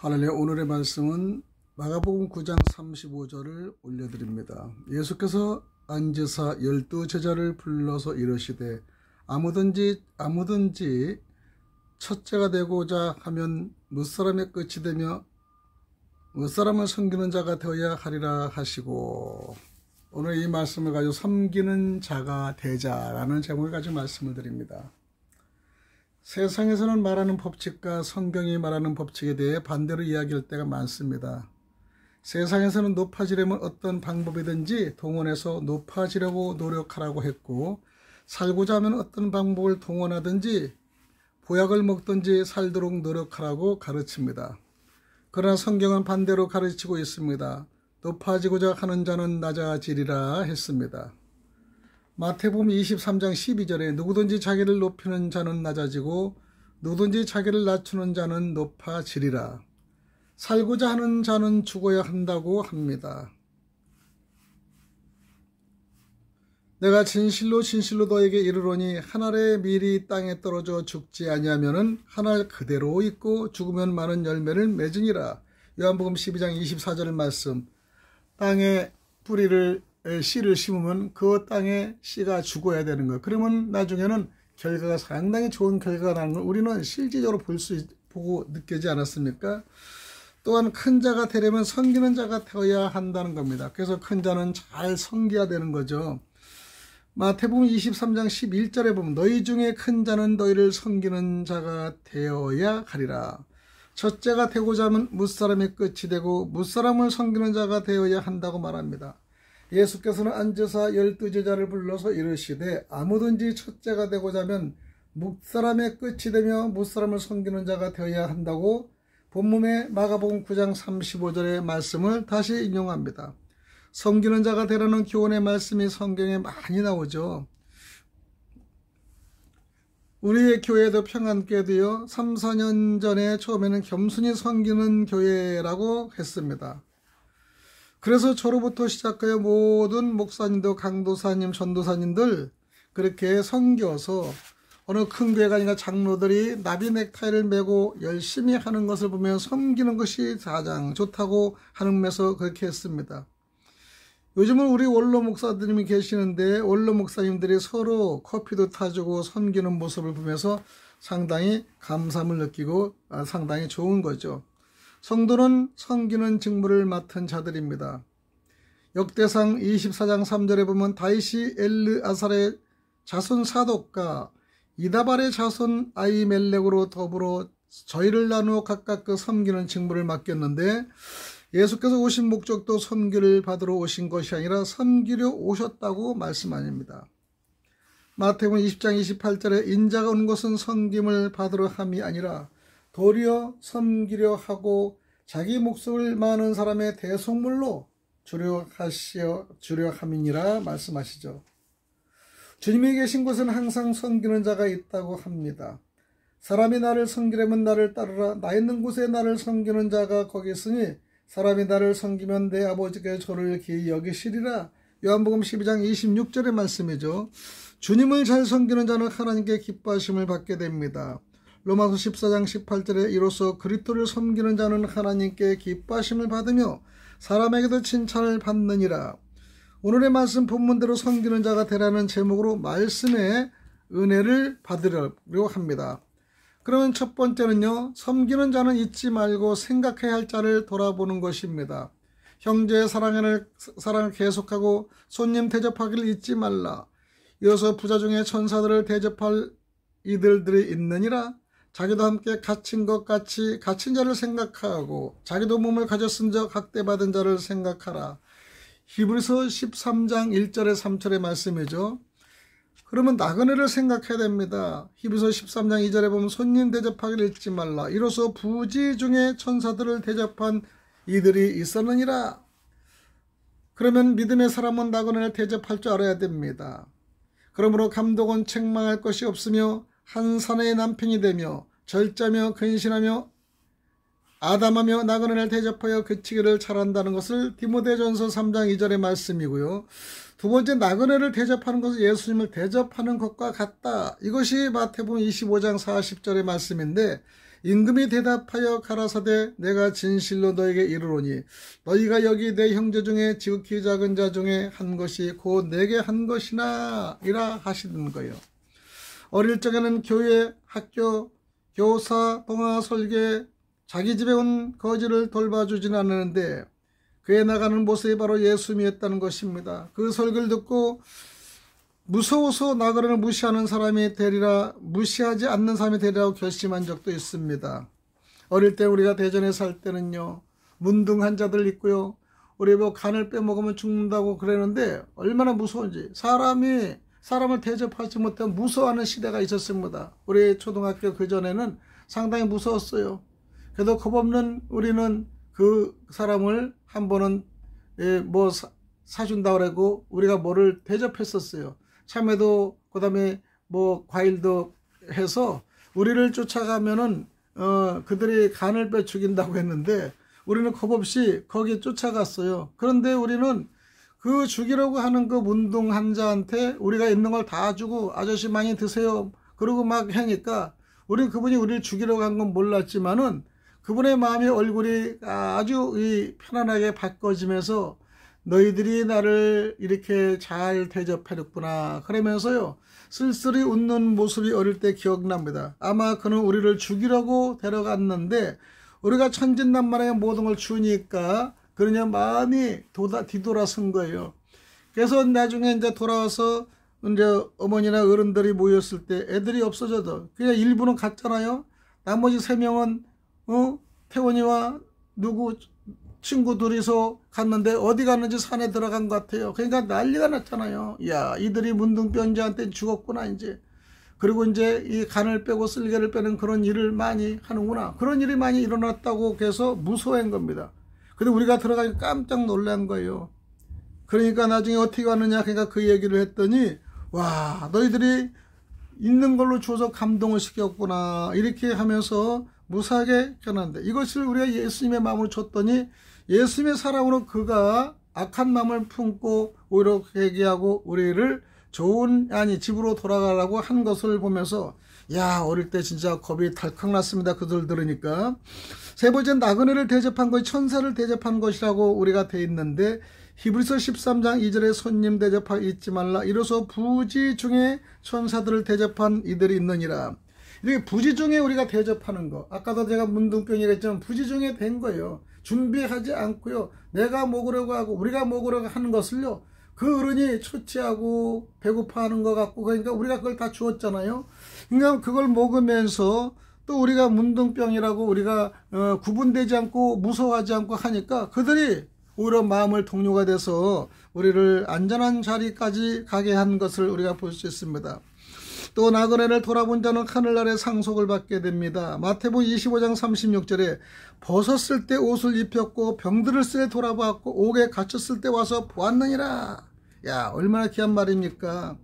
할렐루야. 오늘의 말씀은 마가복음 9장 35절을 올려드립니다. 예수께서 앉으사 12제자를 불러서 이르시되 아무든지 첫째가 되고자 하면 무사람의 끝이 되며 무사람을 섬기는 자가 되어야 하리라 하시고, 오늘 이 말씀을 가지고 섬기는 자가 되자라는 제목을 가지고 말씀을 드립니다. 세상에서는 말하는 법칙과 성경이 말하는 법칙에 대해 반대로 이야기할 때가 많습니다. 세상에서는 높아지려면 어떤 방법이든지 동원해서 높아지려고 노력하라고 했고, 살고자 하면 어떤 방법을 동원하든지 보약을 먹든지 살도록 노력하라고 가르칩니다. 그러나 성경은 반대로 가르치고 있습니다. 높아지고자 하는 자는 낮아지리라 했습니다. 마태복음 23장 12절에 누구든지 자기를 높이는 자는 낮아지고 누구든지 자기를 낮추는 자는 높아지리라. 살고자 하는 자는 죽어야 한다고 합니다. 내가 진실로 너에게 이르노니 한 알의 밀이 땅에 떨어져 죽지 아니하면은 한 알 그대로 있고 죽으면 많은 열매를 맺으니라. 요한복음 12장 24절 말씀. 땅에 씨를 심으면 그 땅에 씨가 죽어야 되는 거예요. 그러면 나중에는 결과가 상당히 좋은 결과가 나는 걸 우리는 실질적으로 보고 느끼지 않았습니까? 또한 큰 자가 되려면 섬기는 자가 되어야 한다는 겁니다. 그래서 큰 자는 잘 섬겨야 되는 거죠. 마태복음 23장 11절에 보면 너희 중에 큰 자는 너희를 섬기는 자가 되어야 하리라. 첫째가 되고자 하면 무사람의 끝이 되고 무사람을 섬기는 자가 되어야 한다고 말합니다. 예수께서는 앉으사 12제자를 불러서 이르시되 아무든지 첫째가 되고자 하면 무사람의 끝이 되며 무사람을 섬기는 자가 되어야 한다고 본문의 마가복음 9장 35절의 말씀을 다시 인용합니다. 섬기는 자가 되라는 교훈의 말씀이 성경에 많이 나오죠. 우리의 교회도 평안교회도요, 3, 4년 전에 처음에는 겸손히 섬기는 교회라고 했습니다. 그래서 저로부터 시작하여 모든 목사님도 강도사님, 전도사님들 그렇게 섬겨서 어느 큰 교회가 아니라 장로들이 나비 넥타이를 메고 열심히 하는 것을 보면 섬기는 것이 가장 좋다고 하는면서 그렇게 했습니다. 요즘은 우리 원로 목사님이 계시는데 원로 목사님들이 서로 커피도 타주고 섬기는 모습을 보면서 상당히 감사함을 느끼고 상당히 좋은 거죠. 성도는 섬기는 직무를 맡은 자들입니다. 역대상 24장 3절에 보면 다윗이 엘르아살의 자손 사독과 이다발의 자손 아히멜렉으로 더불어 저희를 나누어 각각 그 섬기는 직무를 맡겼는데, 예수께서 오신 목적도 섬기를 받으러 오신 것이 아니라 섬기려 오셨다고 말씀 아닙니다. 마태복음 20장 28절에 인자가 온 것은 섬김을 받으러 함이 아니라 도리어 섬기려 하고 자기 목숨을 많은 사람의 대속물로 주려 함이니라 말씀하시죠. 주님이 계신 곳은 항상 섬기는 자가 있다고 합니다. 사람이 나를 섬기려면 나를 따르라. 나 있는 곳에 나를 섬기는 자가 거기 있으니 사람이 나를 섬기면 내 아버지께 저를 기이 여기시리라. 요한복음 12장 26절의 말씀이죠. 주님을 잘 섬기는 자는 하나님께 기뻐하심을 받게 됩니다. 로마서 14장 18절에 이로써 그리스도를 섬기는 자는 하나님께 기뻐하심을 받으며 사람에게도 칭찬을 받느니라. 오늘의 말씀 본문대로 섬기는 자가 되라는 제목으로 말씀의 은혜를 받으려고 합니다. 그러면 첫 번째는요, 섬기는 자는 잊지 말고 생각해야 할 자를 돌아보는 것입니다. 형제의 사랑을 계속하고 손님 대접하기를 잊지 말라. 이어서 부자 중에 천사들을 대접할 이들이 있느니라. 자기도 함께 갇힌 것 같이 갇힌 자를 생각하고 자기도 몸을 가졌은 적 학대받은 자를 생각하라. 히브리서 13장 1절에 3절의 말씀이죠. 그러면 나그네를 생각해야 됩니다. 히브리서 13장 2절에 보면 손님 대접하기를 잊지 말라. 이로써 부지 중에 천사들을 대접한 이들이 있었느니라. 그러면 믿음의 사람은 나그네를 대접할 줄 알아야 됩니다. 그러므로 감독은 책망할 것이 없으며 한 사내의 남편이 되며 절자며 근신하며 아담하며 나그네를 대접하여 그치기를 잘한다는 것을 디모데전서 3장 2절의 말씀이고요. 두 번째, 나그네를 대접하는 것은 예수님을 대접하는 것과 같다. 이것이 마태복음 25장 40절의 말씀인데, 임금이 대답하여 가라사대 내가 진실로 너에게 이르노니 너희가 여기 내 형제 중에 지극히 작은 자 중에 한 것이 곧 내게 한 것이나 이라 하시는 거예요. 어릴 적에는 교회, 학교, 교사, 동화, 설계, 자기 집에 온 거지를 돌봐주진 않았는데 그에 나가는 모습이 바로 예수님이었다는 것입니다. 그 설교를 듣고 무서워서 나그네를 무시하는 사람이 되리라, 무시하지 않는 사람이 되리라고 결심한 적도 있습니다. 어릴 때 우리가 대전에 살 때는요, 문둥한 자들 있고요, 우리 뭐 간을 빼먹으면 죽는다고 그러는데 얼마나 무서운지, 사람을 대접하지 못하면 무서워하는 시대가 있었습니다. 우리 초등학교 그전에는 상당히 무서웠어요. 그래도 겁없는 우리는 그 사람을 한 번은 뭐 사준다고 그러고 우리가 뭐를 대접했었어요. 참외도 그다음에 뭐 과일도 해서 우리를 쫓아가면은 그들이 간을 빼 죽인다고 했는데 우리는 겁없이 거기 쫓아갔어요. 그런데 우리는 그 죽이려고 하는 그 문둥한 자한테 우리가 있는 걸 다 주고 아저씨 많이 드세요 그러고 막 하니까 우리 그분이 우리를 죽이려고 한 건 몰랐지만은 그분의 마음의 얼굴이 아주 편안하게 바꿔지면서 너희들이 나를 이렇게 잘 대접해줬구나 그러면서요 쓸쓸히 웃는 모습이 어릴 때 기억납니다. 아마 그는 우리를 죽이려고 데려갔는데 우리가 천진난만하게 모든 걸 주니까 그러냐 마음이 뒤돌아선 거예요. 그래서 나중에 이제 돌아와서 이제 어머니나 어른들이 모였을 때 애들이 없어져도 그냥 일부는 갔잖아요. 나머지 3명은 태원이와 누구 친구 둘이서 갔는데 어디 갔는지 산에 들어간 것 같아요. 그러니까 난리가 났잖아요. 야, 이들이 문둥병자한테 죽었구나 이제. 그리고 이제 이 간을 빼고 쓸개를 빼는 그런 일을 많이 하는구나. 그런 일이 많이 일어났다고 해서 무서워한 겁니다. 근데 우리가 들어가니까 깜짝 놀란 거예요. 그러니까 나중에 어떻게 왔느냐 그러니까 그 얘기를 했더니 와, 너희들이 있는 걸로 줘서 감동을 시켰구나 이렇게 하면서 무사하게 견한데 이것을 우리가 예수님의 마음으로 줬더니 예수님의 사랑으로 그가 악한 마음을 품고 오히려 회개하고 우리를 좋은 집으로 돌아가라고 한 것을 보면서 야, 어릴 때 진짜 겁이 덜컥 났습니다. 그들 들으니까. 세 번째 나그네를 대접한 것이 천사를 대접한 것이라고 우리가 돼 있는데 히브리서 13장 2절에 손님 대접하기 잊지 말라. 이로써 부지 중에 천사들을 대접한 이들이 있느니라. 이렇게 부지 중에 우리가 대접하는 거. 아까도 제가 문둥병이라 했지만 부지 중에 된 거예요. 준비하지 않고요. 내가 먹으려고 하고 우리가 먹으려고 하는 것을요. 그 어른이 초췌하고 배고파하는 것 같고 그러니까 우리가 그걸 다 주었잖아요. 그러니까 그걸 먹으면서 또 우리가 문둥병이라고 우리가 구분되지 않고 무서워하지 않고 하니까 그들이 오히려 마음을 동료가 돼서 우리를 안전한 자리까지 가게 한 것을 우리가 볼 수 있습니다. 또 나그네를 돌아본 자는 하늘나라의 상속을 받게 됩니다. 마태복음 25장 36절에 벗었을 때 옷을 입혔고 병들었을 때 돌아봤고 옥에 갇혔을 때 와서 보았느니라. 야, 얼마나 귀한 말입니까?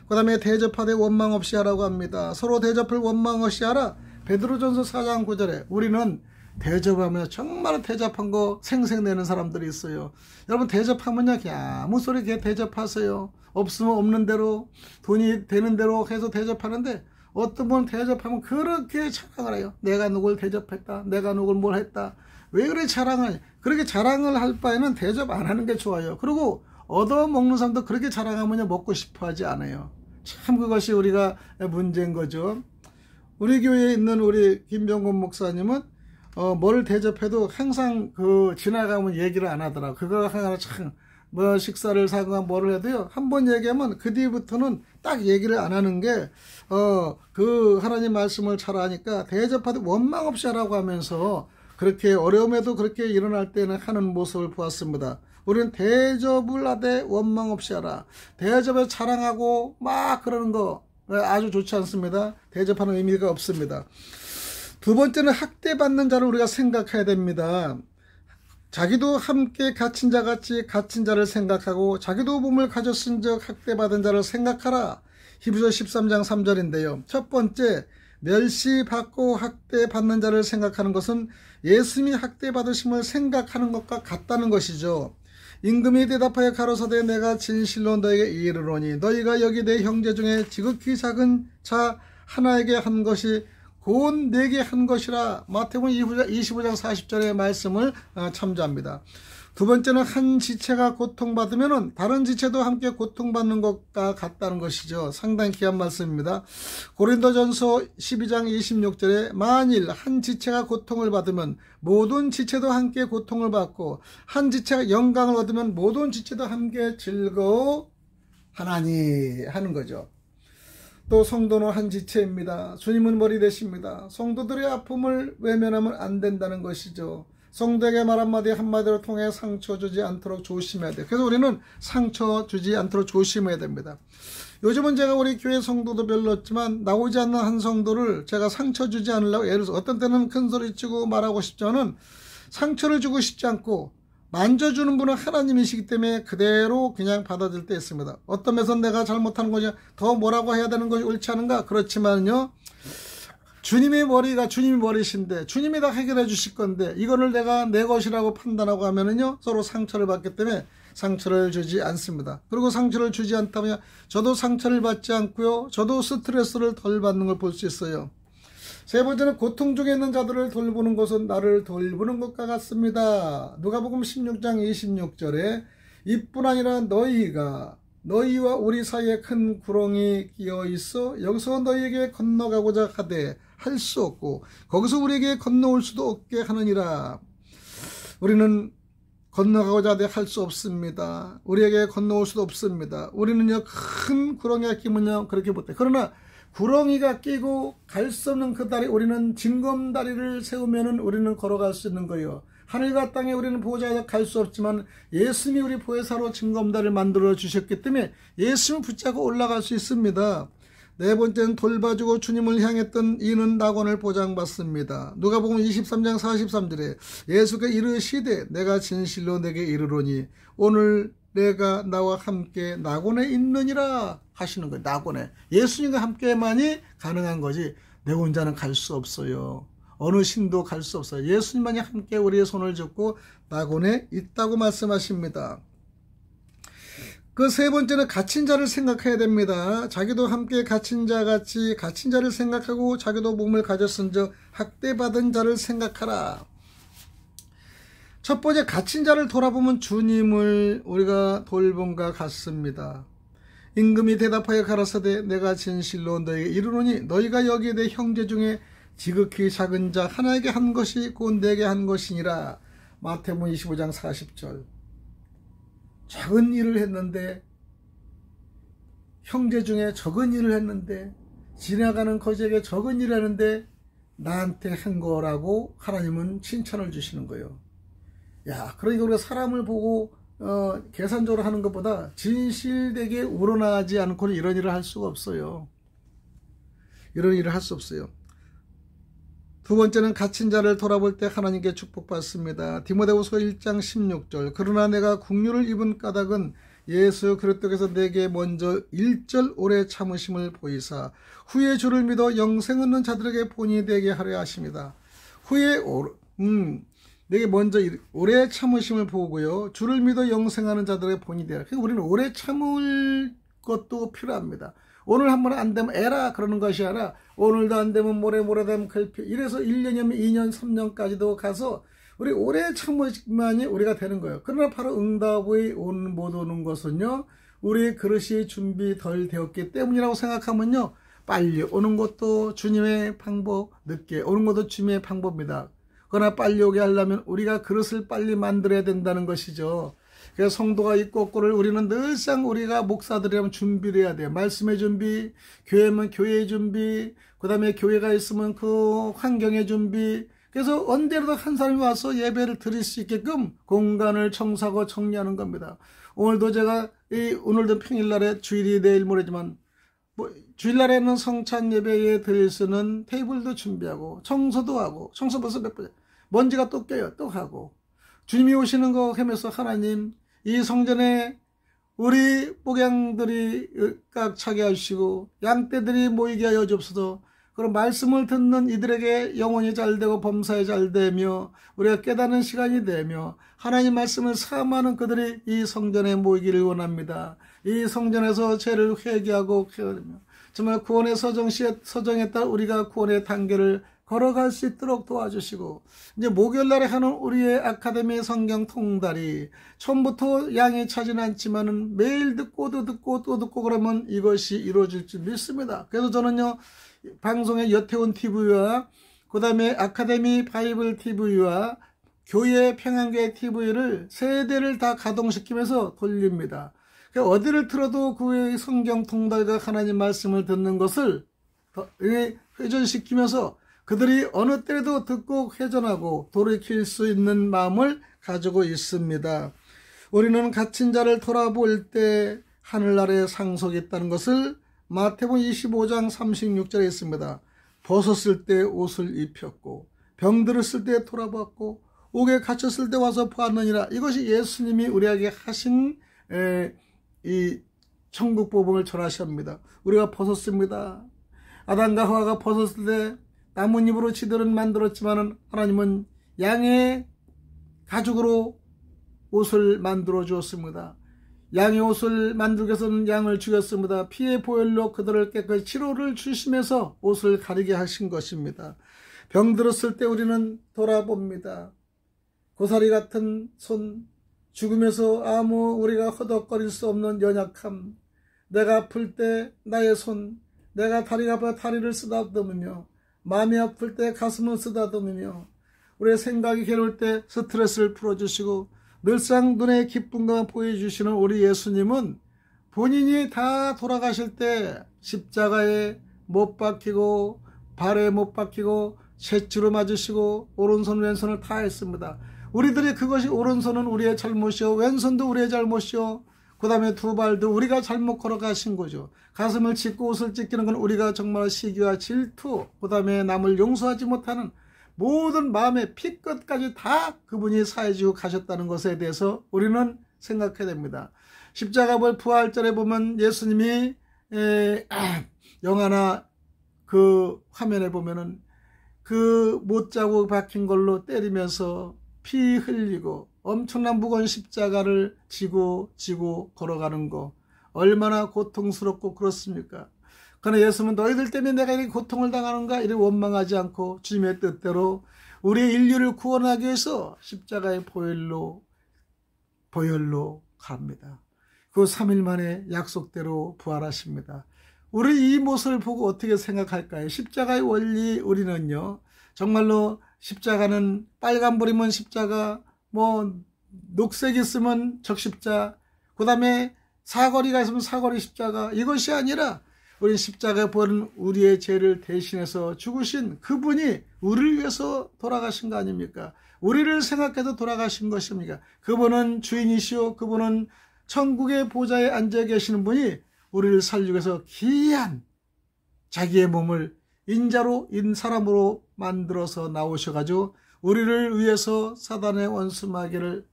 그 다음에 대접하되 원망 없이 하라고 합니다. 서로 대접을 원망 없이 하라. 베드로전서 4장 9절에 우리는 대접하면 정말 대접한 거 생색내는 사람들이 있어요. 여러분 대접하면요 그냥 아무 소리 그냥 대접하세요. 없으면 없는 대로 돈이 되는 대로 해서 대접하는데 어떤 분은 대접하면 그렇게 자랑을 해요. 내가 누굴 대접했다. 내가 누굴 뭘 했다. 왜 그래 자랑하냐. 그렇게 자랑을 할 바에는 대접 안 하는 게 좋아요. 그리고 얻어먹는 사람도 그렇게 자랑하면 먹고 싶어 하지 않아요. 참 그것이 우리가 문제인 거죠. 우리 교회에 있는 우리 김병곤 목사님은 뭘 대접해도 항상 지나가면 얘기를 안 하더라고. 그거 하나 참 뭐 식사를 사거나 뭐를 해도요 한 번 얘기하면 그 뒤부터는 딱 얘기를 안 하는 게 그 하나님 말씀을 잘 아니까 대접하되 원망 없이 하라고 하면서 그렇게 어려움에도 그렇게 일어날 때는 하는 모습을 보았습니다. 우리는 대접을 하되 원망 없이 하라. 대접에 자랑하고 막 그러는 거 아주 좋지 않습니다. 대접하는 의미가 없습니다. 두 번째는 학대받는 자를 우리가 생각해야 됩니다. 자기도 함께 갇힌 자같이 갇힌 자를 생각하고 자기도 몸을 가졌은 적 학대받은 자를 생각하라. 히브리서 13장 3절인데요. 첫 번째, 멸시받고 학대받는 자를 생각하는 것은 예수님이 학대받으심을 생각하는 것과 같다는 것이죠. 임금이 대답하여 가로사대 내가 진실로 너에게 이르노니 너희가 여기 내 형제 중에 지극히 작은 자 하나에게 한 것이 곧 내게 한 것이라. 마태복음 25장 40절의 말씀을 참조합니다. 두 번째는 한 지체가 고통받으면 다른 지체도 함께 고통받는 것과 같다는 것이죠. 상당히 귀한 말씀입니다. 고린도전서 12장 26절에 만일 한 지체가 고통을 받으면 모든 지체도 함께 고통을 받고 한 지체가 영광을 얻으면 모든 지체도 함께 즐거워하나니 하는 거죠. 또 성도는 한 지체입니다. 주님은 머리 되십니다. 성도들의 아픔을 외면하면 안 된다는 것이죠. 성도에게 말 한마디를 통해 상처 주지 않도록 조심해야 돼요. 그래서 우리는 상처 주지 않도록 조심해야 됩니다. 요즘은 제가 우리 교회 성도도 별로 없지만 나오지 않는 한 성도를 제가 상처 주지 않으려고, 예를 들어서 어떤 때는 큰 소리 치고 말하고 싶지만은 상처를 주고 싶지 않고 만져주는 분은 하나님이시기 때문에 그대로 그냥 받아들일 때 있습니다. 어떤 면에서 내가 잘못하는 거지 더 뭐라고 해야 되는 것이 옳지 않은가? 그렇지만요, 주님의 머리가 주님이 머리신데 주님이 다 해결해 주실 건데 이거를 내가 내 것이라고 판단하고 하면은요 서로 상처를 받기 때문에 상처를 주지 않습니다. 그리고 상처를 주지 않다면 저도 상처를 받지 않고요, 저도 스트레스를 덜 받는 걸 볼 수 있어요. 세 번째는 고통 중에 있는 자들을 돌보는 것은 나를 돌보는 것과 같습니다. 누가복음 16장 26절에 이뿐 아니라 너희와 우리 사이에 큰 구렁이 끼어 있어 여기서 너희에게 건너가고자 하되 할 수 없고 거기서 우리에게 건너올 수도 없게 하느니라. 우리는 건너가고자 하되 할 수 없습니다. 우리에게 건너올 수도 없습니다. 우리는요 큰 구렁이가 끼면요 그렇게 못해. 그러나 구렁이가 끼고 갈 수 없는 그 다리, 우리는 징검다리를 세우면은 우리는 걸어갈 수 있는 거예요. 하늘과 땅에 우리는 보호자에서 갈 수 없지만 예수님이 우리 보혜사로 징검다리를 만들어 주셨기 때문에 예수님을 붙잡고 올라갈 수 있습니다. 네 번째는 돌봐주고 주님을 향했던 이는 낙원을 보장받습니다. 누가복음 23장 43절에 예수가 이르시되 내가 진실로 내게 이르노니 오늘 내가 나와 함께 낙원에 있느니라 하시는 거예요. 낙원에 예수님과 함께만이 가능한 거지 내 혼자는 갈 수 없어요. 어느 신도 갈 수 없어요. 예수님만이 함께 우리의 손을 잡고 낙원에 있다고 말씀하십니다. 그 세 번째는 갇힌 자를 생각해야 됩니다. 자기도 함께 갇힌 자같이 갇힌 자를 생각하고 자기도 몸을 가졌은즉 학대받은 자를 생각하라. 첫 번째, 갇힌 자를 돌아보면 주님을 우리가 돌봄과 같습니다. 임금이 대답하여 가라사대 내가 진실로 너희에게 이르노니 너희가 여기에 내 형제 중에 지극히 작은 자 하나에게 한 것이 곧 내게 한 것이니라. 마태복음 25장 40절. 작은 일을 했는데, 형제 중에 적은 일을 했는데, 지나가는 거지에게 적은 일을 했는데 나한테 한 거라고 하나님은 칭찬을 주시는 거예요. 야, 그러니까 우리가 사람을 보고 계산적으로 하는 것보다 진실되게 우러나지 않고는 이런 일을 할 수가 없어요. 이런 일을 할 수 없어요. 두 번째는 갇힌 자를 돌아볼 때 하나님께 축복받습니다. 디모데후서 1장 16절. 그러나 내가 국류를 입은 까닭은 예수 그리스도께서 내게 먼저 1절 오래 참으심을 보이사 후에 주를 믿어 영생 얻는 자들에게 본이 되게 하려 하십니다. 후에 내게 먼저 오래 참으심을 보고요, 주를 믿어 영생하는 자들의 본이 되라. 그러니까 우리는 오래 참을 것도 필요합니다. 오늘 한 번 안 되면 에라 그러는 것이 아니라 오늘도 안 되면 모레 되면 글피, 이래서 1년이면 2년 3년까지도 가서 우리 오래 참으만이 우리가 되는 거예요. 그러나 바로 응답의 못 오는 것은요, 우리의 그릇이 준비 덜 되었기 때문이라고 생각하면요, 빨리 오는 것도 주님의 방법, 늦게 오는 것도 주님의 방법입니다. 그러나 빨리 오게 하려면 우리가 그릇을 빨리 만들어야 된다는 것이죠. 그래서 성도가 이 거꾸를 우리는 늘상 우리가 목사들이라면 준비를 해야 돼요. 말씀의 준비, 교회면 교회의 준비, 그 다음에 교회가 있으면 그 환경의 준비. 그래서 언제라도 한 사람이 와서 예배를 드릴 수 있게끔 공간을 청소하고 정리하는 겁니다. 오늘도 제가 오늘도 평일날에 주일이 내일 모레지만 주일날에는 성찬 예배에 드릴 수 있는 테이블도 준비하고 청소도 하고, 청소 벌써 몇 번, 먼지가 또 껴요. 또 하고. 주님이 오시는 거 하면서 하나님 이 성전에 우리 목양들이 깍 차게 하시고 양떼들이 모이게 하여 주옵소서. 그런 말씀을 듣는 이들에게 영혼이 잘되고 범사에 잘되며 우리가 깨닫는 시간이 되며 하나님 말씀을 사모하는 그들이 이 성전에 모이기를 원합니다. 이 성전에서 죄를 회개하고 정말 구원의 서정에 따라 우리가 구원의 단계를 걸어갈 수 있도록 도와주시고, 이제 목요일날에 하는 우리의 아카데미 성경 통달이 처음부터 양이 차진 않지만은 매일 듣고 또 듣고 또 듣고 그러면 이것이 이루어질 줄 믿습니다. 그래서 저는요, 방송의 여태온 TV와 그 다음에 아카데미 바이블 TV와 교회 평안교회 TV를 세 대를 다 가동시키면서 돌립니다. 그러니까 어디를 틀어도 그 성경 통달과 하나님 말씀을 듣는 것을 회전시키면서 그들이 어느 때라도 듣고 회전하고 돌이킬 수 있는 마음을 가지고 있습니다. 우리는 갇힌 자를 돌아볼 때 하늘나라에 상속이 있다는 것을 마태복음 25장 36절에 있습니다. 벗었을 때 옷을 입혔고 병들었을 때 돌아봤고 옥에 갇혔을 때 와서 보았느니라. 이것이 예수님이 우리에게 하신 이 천국 복음을 전하십니다. 우리가 벗었습니다. 아담과 하와가 벗었을 때 나뭇잎으로 지들은 만들었지만 하나님은 양의 가죽으로 옷을 만들어 주었습니다. 양의 옷을 만들기 위해서는 양을 죽였습니다. 피의 보혈로 그들을 깨끗이 치료를 주시면서 옷을 가리게 하신 것입니다. 병들었을 때 우리는 돌아봅니다. 고사리 같은 손, 죽음에서 아무 우리가 허덕거릴 수 없는 연약함, 내가 아플 때 나의 손, 내가 다리가 아파 다리를 쓰다듬으며 마음이 아플 때 가슴을 쓰다듬으며 우리의 생각이 괴로울 때 스트레스를 풀어주시고 늘상 눈에 기쁨과 보여주시는 우리 예수님은 본인이 다 돌아가실 때 십자가에 못 박히고 발에 못 박히고 채찍으로 맞으시고 오른손 왼손을 다 했습니다. 우리들이 그것이 오른손은 우리의 잘못이요 왼손도 우리의 잘못이요 그 다음에 두 발도 우리가 잘못 걸어가신 거죠. 가슴을 찢고 옷을 찢기는 건 우리가 정말 시기와 질투, 그 다음에 남을 용서하지 못하는 모든 마음의 피끝까지 다 그분이 사해주고 가셨다는 것에 대해서 우리는 생각해야 됩니다. 십자가벌 부활절에 보면 예수님이 영화나 그 화면에 보면은 그 못자국 박힌 걸로 때리면서 피 흘리고 엄청난 무거운 십자가를 지고 걸어가는 거 얼마나 고통스럽고 그렇습니까? 그러나 예수님은 너희들 때문에 내가 이렇게 고통을 당하는가 이렇게 원망하지 않고 주님의 뜻대로 우리 인류를 구원하기 위해서 십자가의 보혈로 갑니다. 그 3일 만에 약속대로 부활하십니다. 우리 이 모습을 보고 어떻게 생각할까요? 십자가의 원리 우리는요 정말로 십자가는 빨간불이면 십자가, 녹색 있으면 적십자, 그 다음에 사거리가 있으면 사거리 십자가, 이것이 아니라 우리 십자가에 보는 우리의 죄를 대신해서 죽으신 그분이 우리를 위해서 돌아가신 거 아닙니까? 우리를 생각해서 돌아가신 것입니까? 그분은 주인이시오. 그분은 천국의 보좌에 앉아 계시는 분이 우리를 살리기 위해서 귀한 자기의 몸을 사람으로 만들어서 나오셔가지고 우리를 위해서 사단의 원수 마귀를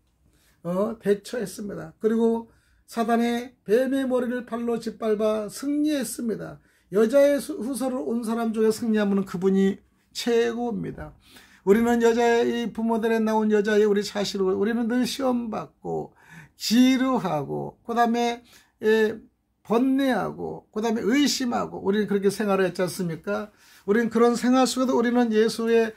대처했습니다. 그리고 사단의 뱀의 머리를 발로 짓밟아 승리했습니다. 여자의 후서로 온 사람 중에 승리하면 그분이 최고입니다. 우리는 여자의 부모들에 나온 여자의 우리 자식을 우리는 늘 시험받고 지루하고 그 다음에 번뇌하고 그 다음에 의심하고 우리는 그렇게 생활을 했지 않습니까? 우리는 그런 생활 속에도 우리는 예수의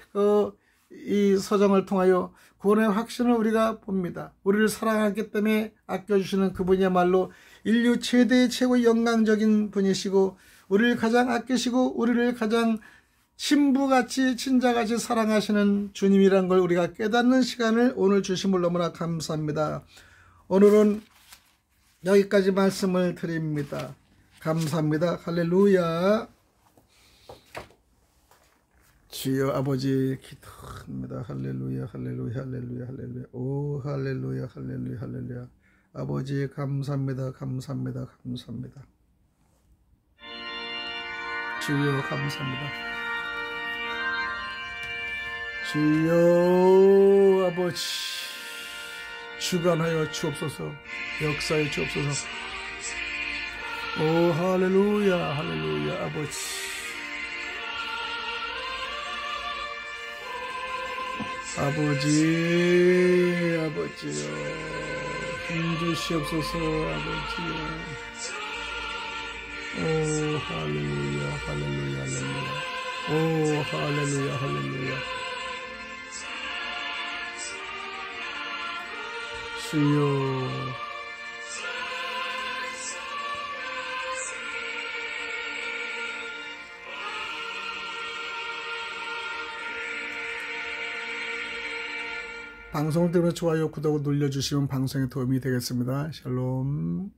이 서정을 통하여 구원의 확신을 우리가 봅니다. 우리를 사랑하기 때문에 아껴주시는 그분이야말로 인류 최대의 최고 영광적인 분이시고 우리를 가장 아끼시고 우리를 가장 친부같이 친자같이 사랑하시는 주님이란 걸 우리가 깨닫는 시간을 오늘 주심을 너무나 감사합니다. 오늘은 여기까지 말씀을 드립니다. 감사합니다. 할렐루야. 주여 아버지 기도합니다. 할렐루야 할렐루야 할렐루야 할렐루야 오 할렐루야 할렐루야 할렐루야 아버지 감사합니다. 감사합니다. 감사합니다. 주여 감사합니다. 주여 아버지 주관하여 주옵소서 역사에 주옵소서 오 할렐루야 할렐루야 아버지 아버지요 힘주시옵소서 아버지요 오 할렐루야 할렐루야 할렐루야. 오 할렐루야 할렐루야. 주여. 방송을 들으면 좋아요, 구독을 눌러주시면 방송에 도움이 되겠습니다. 샬롬.